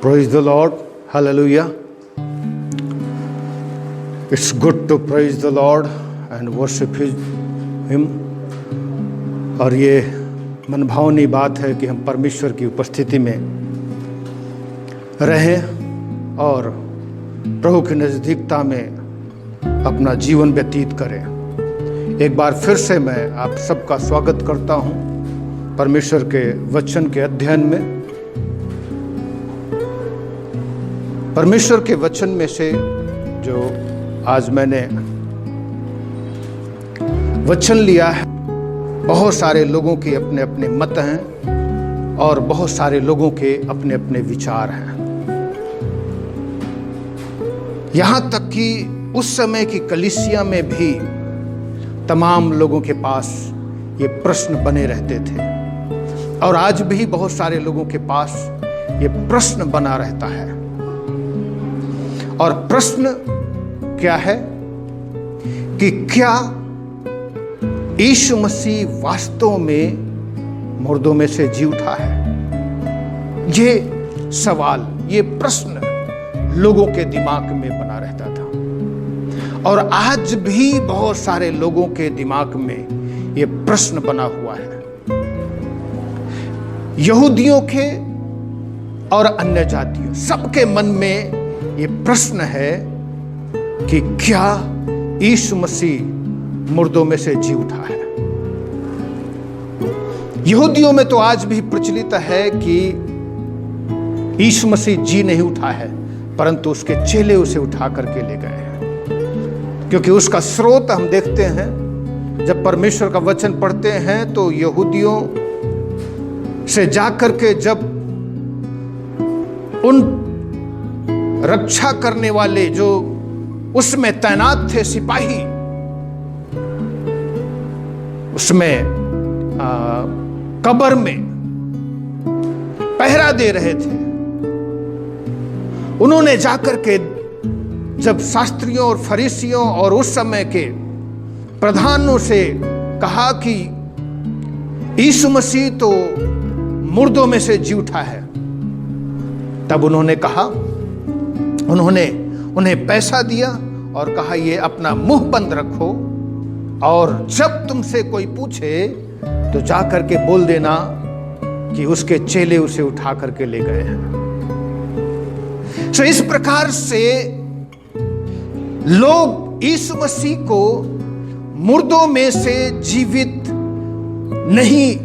Praise the Lord. Hallelujah. It's good to praise the Lord and worship Him. और ये मनभावनी बात है कि हम परमेश्वर की उपस्थिति में रहें और प्रभु की नज़दीकता में अपना जीवन व्यतीत करें। एक बार फिर से मैं आप सबका स्वागत करता हूँ परमेश्वर के वचन के अध्ययन में। परमेश्वर के वचन में से जो आज मैंने वचन लिया है, बहुत सारे लोगों के अपने अपने मत हैं और बहुत सारे लोगों के अपने अपने विचार हैं। यहाँ तक कि उस समय की कलीसिया में भी तमाम लोगों के पास ये प्रश्न बने रहते थे और आज भी बहुत सारे लोगों के पास ये प्रश्न बना रहता है। और प्रश्न क्या है कि क्या यीशु मसीह वास्तव में मुर्दों में से जी उठा है? ये सवाल, ये प्रश्न लोगों के दिमाग में बना रहता था और आज भी बहुत सारे लोगों के दिमाग में ये प्रश्न बना हुआ है। यहूदियों के और अन्य जातियों सबके मन में ये प्रश्न है कि क्या यीशु मसीह मुर्दों में से जी उठा है? यहूदियों में तो आज भी प्रचलित है कि यीशु मसीह जी नहीं उठा है, परंतु उसके चेले उसे उठा करके ले गए हैं। क्योंकि उसका स्रोत हम देखते हैं, जब परमेश्वर का वचन पढ़ते हैं तो यहूदियों से जाकर के जब उन रक्षा करने वाले जो उसमें तैनात थे सिपाही, उसमें कब्र में पहरा दे रहे थे, उन्होंने जाकर के जब शास्त्रियों और फरीसियों और उस समय के प्रधानों से कहा कि यीशु मसीह तो मुर्दों में से जी उठा है, तब उन्होंने कहा, उन्होंने उन्हें पैसा दिया और कहा ये अपना मुंह बंद रखो और जब तुमसे कोई पूछे तो जा करके बोल देना कि उसके चेले उसे उठा करके ले गए हैं। तो इस प्रकार से लोग यीशु मसीह को मुर्दों में से जीवित नहीं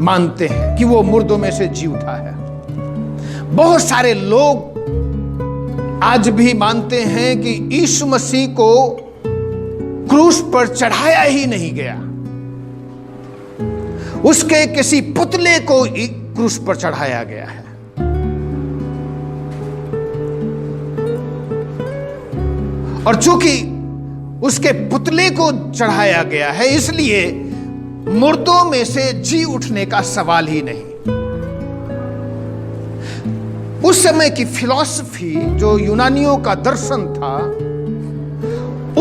मानते हैं कि वो मुर्दों में से जी उठा है। बहुत सारे लोग आज भी मानते हैं कि यीशु मसीह को क्रूस पर चढ़ाया ही नहीं गया, उसके किसी पुतले को क्रूस पर चढ़ाया गया है। और चूंकि उसके पुतले को चढ़ाया गया है, इसलिए मुर्दों में से जी उठने का सवाल ही नहीं। उस समय की फिलॉसफी, जो यूनानियों का दर्शन था,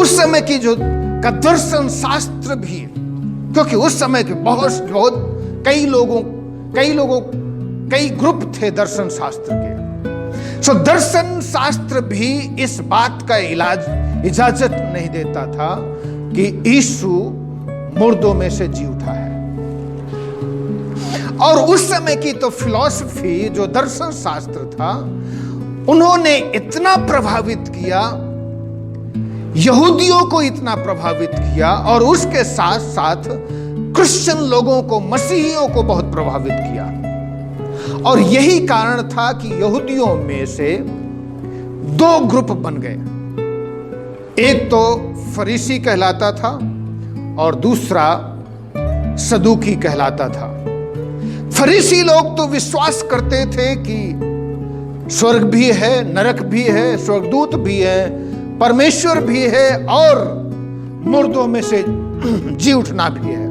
उस समय की जो का दर्शन शास्त्र भी, क्योंकि उस समय के बहुत कई ग्रुप थे दर्शन शास्त्र के। सो दर्शन शास्त्र भी इस बात का इजाजत नहीं देता था कि यीशु मुर्दों में से जी उठा है। और उस समय की तो फिलॉसफी, जो दर्शन शास्त्र था, उन्होंने इतना प्रभावित किया, यहूदियों को इतना प्रभावित किया और उसके साथ साथ क्रिश्चियन लोगों को, मसीहियों को बहुत प्रभावित किया। और यही कारण था कि यहूदियों में से दो ग्रुप बन गए। एक तो फरीसी कहलाता था और दूसरा सदूकी कहलाता था। फरीसी लोग तो विश्वास करते थे कि स्वर्ग भी है, नरक भी है, स्वर्गदूत भी है, परमेश्वर भी है और मुर्दों में से जी उठना भी है।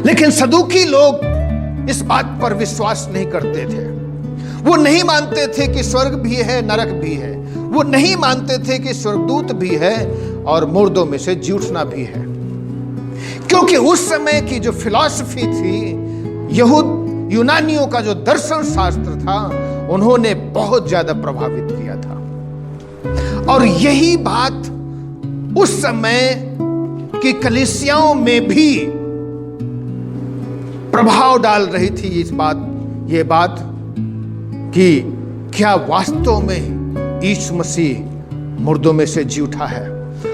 लेकिन सदूकी लोग इस बात पर विश्वास नहीं करते थे। वो नहीं मानते थे कि स्वर्ग भी है, नरक भी है। वो नहीं मानते थे कि स्वर्गदूत भी है और मुर्दों में से जी उठना भी है। क्योंकि उस समय की जो फिलॉसफी थी, यूनानियों का जो दर्शन शास्त्र था उन्होंने बहुत ज्यादा प्रभावित किया था। और यही बात उस समय की कलीसियाओं में भी प्रभाव डाल रही थी। ये बात कि क्या वास्तव में यीशु मसीह मुर्दों में से जी उठा है।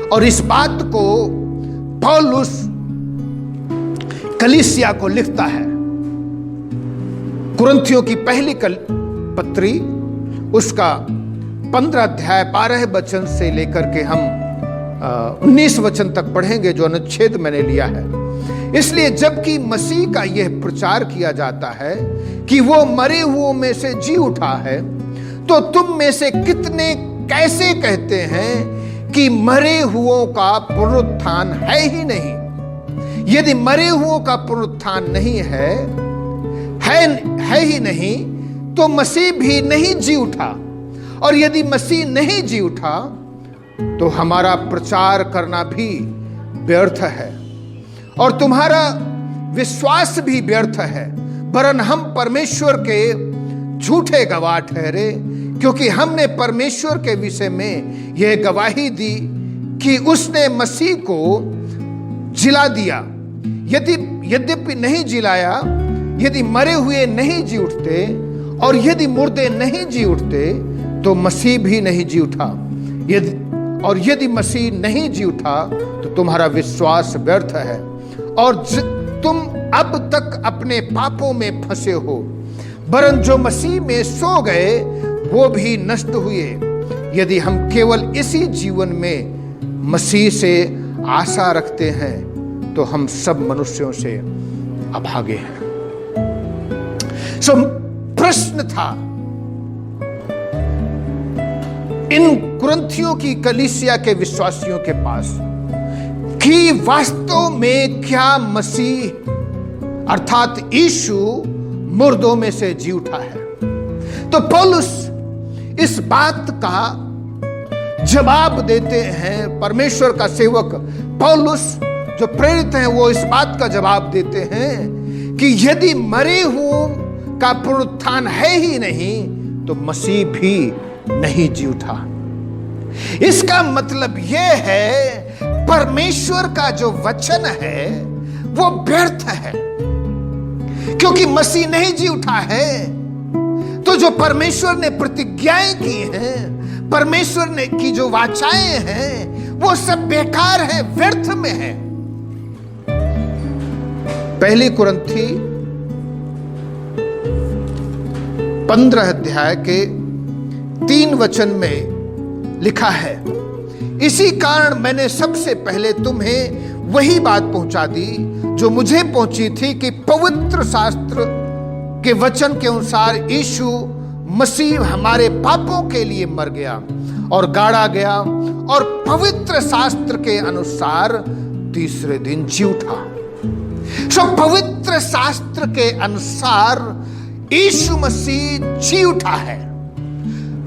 और इस बात को पौलुस कलीसिया को लिखता है। कुरिन्थियों की पहली पत्री उसका 15 अध्याय 12 वचन से लेकर के हम 19 वचन तक पढ़ेंगे, जो अनुच्छेद मैंने लिया है। इसलिए जबकि मसीह का यह प्रचार किया जाता है कि वो मरे हुओं में से जी उठा है, तो तुम में से कितने कैसे कहते हैं कि मरे हुओं का पुनरुत्थान है ही नहीं। यदि मरे हुओं का पुनरुत्थान नहीं है ही नहीं, तो मसीह भी नहीं जी उठा। और यदि मसीह नहीं जी उठा तो हमारा प्रचार करना भी व्यर्थ है और तुम्हारा विश्वास भी व्यर्थ है, वरन हम परमेश्वर के झूठे गवाह ठहरे, क्योंकि हमने परमेश्वर के विषय में यह गवाही दी कि उसने मसीह को जिला दिया। यद्यपि नहीं जिलाया, यदि मरे हुए नहीं जी उठते और यदि मुर्दे नहीं जी उठते तो मसीह भी नहीं जी उठा। यदि मसीह नहीं जी उठा तो तुम्हारा विश्वास व्यर्थ है और तुम अब तक अपने पापों में फंसे हो। वरन जो मसीह में सो गए वो भी नष्ट हुए। यदि हम केवल इसी जीवन में मसीह से आशा रखते हैं तो हम सब मनुष्यों से अभागे हैं। प्रश्न था इन कुरिन्थियों की कलीसिया के विश्वासियों के पास कि वास्तव में क्या मसीह अर्थात यीशु मुर्दों में से जी उठा है। तो पौलुस इस बात का जवाब देते हैं। परमेश्वर का सेवक पौलुस जो प्रेरित हैं वो इस बात का जवाब देते हैं कि यदि मरे हुओं का पुनरुत्थान है ही नहीं तो मसीह भी नहीं जी उठा। इसका मतलब यह है परमेश्वर का जो वचन है वो व्यर्थ है, क्योंकि मसीह नहीं जी उठा है। तो जो परमेश्वर ने प्रतिज्ञाएं की हैं, परमेश्वर ने की जो वाचाएं हैं, वो सब बेकार है, व्यर्थ में है। पहली कुरिन्थी 15 अध्याय के 3 वचन में लिखा है, इसी कारण मैंने सबसे पहले तुम्हें वही बात पहुंचा दी जो मुझे पहुंची थी कि पवित्र शास्त्र के वचन के अनुसार यीशु मसीह हमारे पापों के लिए मर गया और गाड़ा गया और पवित्र शास्त्र के अनुसार तीसरे दिन जी उठा। पवित्र शास्त्र के अनुसार यीशु मसीह जी उठा है।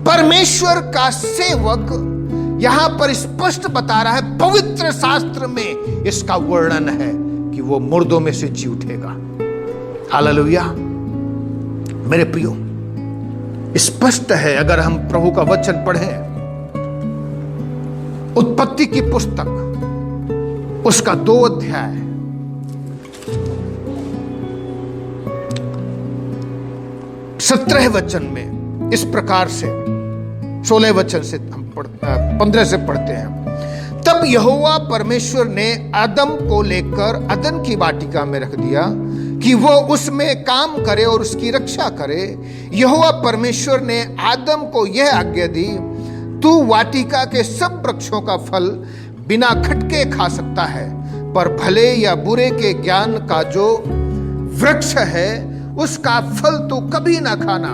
परमेश्वर का सेवक यहां पर स्पष्ट बता रहा है, पवित्र शास्त्र में इसका वर्णन है कि वो मुर्दों में से जी उठेगा। हालेलुया। मेरे प्रियो, स्पष्ट है अगर हम प्रभु का वचन पढ़ें, उत्पत्ति की पुस्तक उसका 2 अध्याय 17 वचन में इस प्रकार से 16 वचन से हम 15 से पढ़ते हैं। तब यहोवा परमेश्वर ने आदम को लेकर अदन की वाटिका में रख दिया कि वो उसमें काम करे और उसकी रक्षा करे। यहोवा परमेश्वर ने आदम को यह आज्ञा दी, तू वाटिका के सब वृक्षों का फल बिना खटके खा सकता है, पर भले या बुरे के ज्ञान का जो वृक्ष है उसका फल तू कभी ना खाना,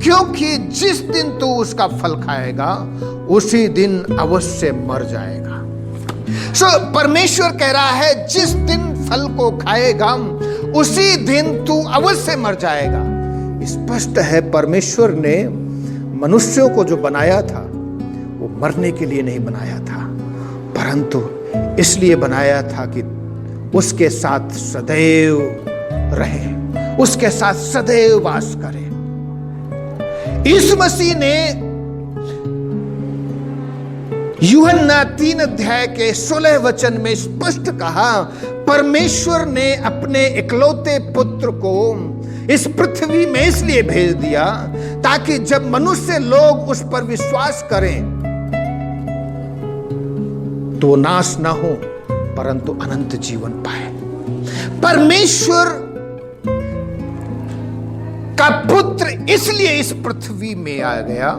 क्योंकि जिस दिन तू उसका फल खाएगा उसी दिन अवश्य मर जाएगा। परमेश्वर कह रहा है जिस दिन फल को खाएगा उसी दिन तू अवश्य मर जाएगा। स्पष्ट है परमेश्वर ने मनुष्यों को जो बनाया था वो मरने के लिए नहीं बनाया था, परंतु इसलिए बनाया था कि उसके साथ सदैव रहे उसके साथ सदैव वास करे। यीशु मसीह ने यूहन्ना 3 अध्याय के 16 वचन में स्पष्ट कहा, परमेश्वर ने अपने इकलौते पुत्र को इस पृथ्वी में इसलिए भेज दिया ताकि जब मनुष्य लोग उस पर विश्वास करें तो नाश ना हो परंतु अनंत जीवन पाए। परमेश्वर का पुत्र इसलिए इस पृथ्वी में आ गया।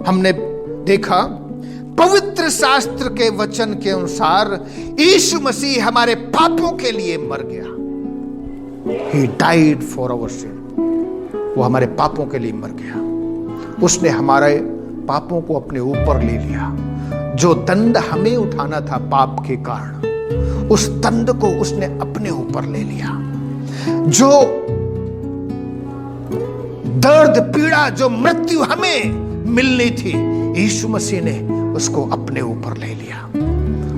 हमने देखा पवित्र शास्त्र के वचन के अनुसार यीशु मसीह हमारे पापों के लिए मर गया। He died for our sin। वो हमारे पापों के लिए मर गया। उसने हमारे पापों को अपने ऊपर ले लिया। जो दंड हमें उठाना था पाप के कारण, उस दंड को उसने अपने ऊपर ले लिया। जो दर्द पीड़ा, जो मृत्यु हमें मिलनी थी, यीशु मसीह ने उसको अपने ऊपर ले लिया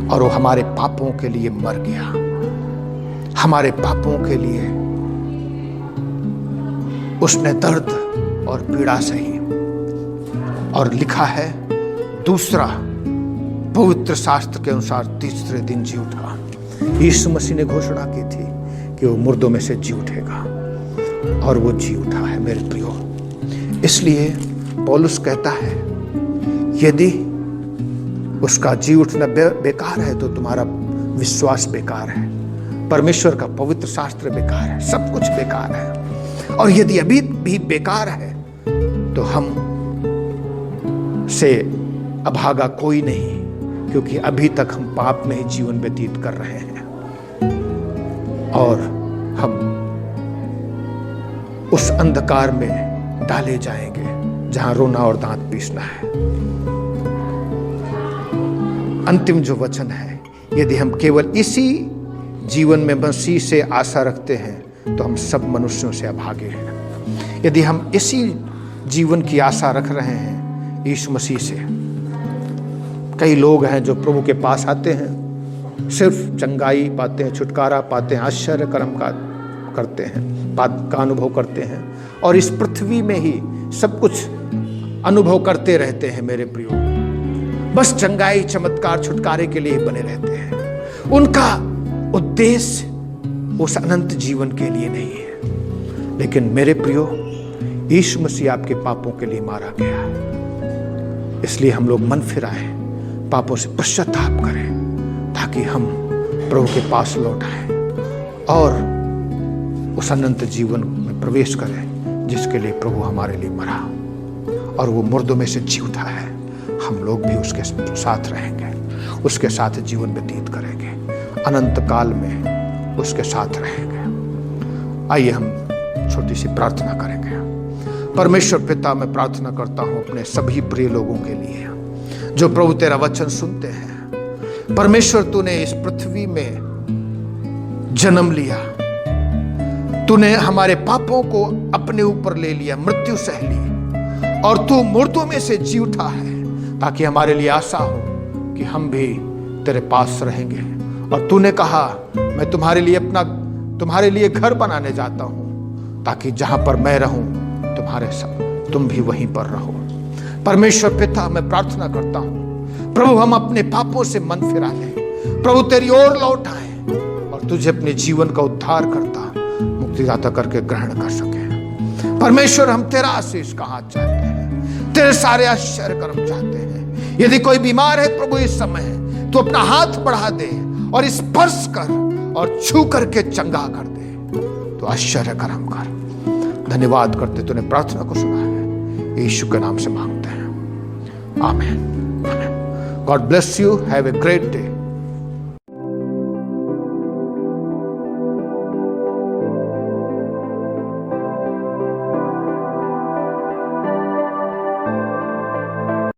और वो हमारे पापों के लिए मर गया। हमारे पापों के लिए उसने दर्द और पीड़ा सही। और लिखा है दूसरा पवित्र शास्त्र के अनुसार तीसरे दिन जी उठा। यीशु मसीह ने घोषणा की थी कि वो मुर्दों में से जी उठेगा और वो जी उठा है मेरे प्रियो। इसलिए पौलुस कहता है यदि उसका जी उठना बेकार है तो तुम्हारा विश्वास बेकार है, परमेश्वर का पवित्र शास्त्र बेकार है, सब कुछ बेकार है। और यदि अभी भी बेकार है तो हम से अभागा कोई नहीं, क्योंकि अभी तक हम पाप में ही जीवन व्यतीत कर रहे हैं और हम उस अंधकार में डाले जाएंगे जहां रोना और दांत पीसना है। अंतिम जो वचन है, यदि हम केवल इसी जीवन में मसीह से आशा रखते हैं तो हम सब मनुष्यों से अभागे हैं। यदि हम इसी जीवन की आशा रख रहे हैं यीशु मसीह से, कई लोग हैं जो प्रभु के पास आते हैं, सिर्फ चंगाई पाते हैं, छुटकारा पाते हैं, आश्चर्य कर्म का करते हैं, बात का अनुभव करते हैं और इस पृथ्वी में ही सब कुछ अनुभव करते रहते हैं मेरे प्रियो। बस चंगाई चमत्कार छुटकारे के लिए बने रहते हैं। उनका उद्देश्य उस अनंत जीवन के लिए नहीं है। लेकिन मेरे प्रियो, यीशु मसीह आपके पापों के लिए मारा गया है। इसलिए हम लोग मन फिराएं, पापों से पश्चाताप करें ताकि हम प्रभु के पास लौट आए और उस अनंत जीवन में प्रवेश करें जिसके लिए प्रभु हमारे लिए मरा और वो मुर्दों में से जी उठा है। हम लोग भी उसके साथ रहेंगे, उसके साथ जीवन व्यतीत करेंगे, अनंत काल में उसके साथ रहेंगे। आइए हम छोटी सी प्रार्थना करेंगे। परमेश्वर पिता, मैं प्रार्थना करता हूं अपने सभी प्रिय लोगों के लिए जो प्रभु तेरा वचन सुनते हैं। परमेश्वर, तूने इस पृथ्वी में जन्म लिया, तूने हमारे पापों को अपने ऊपर ले लिया, मृत्यु सह ली और तू मुर्दों में से जी उठा है ताकि हमारे लिए आशा हो कि हम भी तेरे पास रहेंगे। और तूने कहा मैं तुम्हारे लिए घर बनाने जाता हूं ताकि जहां पर मैं रहूं तुम्हारे साथ तुम भी वहीं पर रहो। परमेश्वर पिता, मैं प्रार्थना करता हूं प्रभु हम अपने पापों से मन फिरा लें, प्रभु तेरी ओर लौट आए और तुझे अपने जीवन का उद्धार करता मुक्तिदाता करके ग्रहण कर सके। परमेश्वर, हम तेरा आशीष का हाथ चाहते हैं, तेरे सारे आश्चर्य कर्म चाहते हैं। यदि कोई बीमार है प्रभु इस समय तू अपना हाथ बढ़ा दे और स्पर्श कर और छू करके चंगा कर दे, तो आश्चर्य कर्म कर। धन्यवाद करते तूने प्रार्थना को सुना है, यीशु के नाम से मांगते हैं, आमीन। God bless you, have a great day.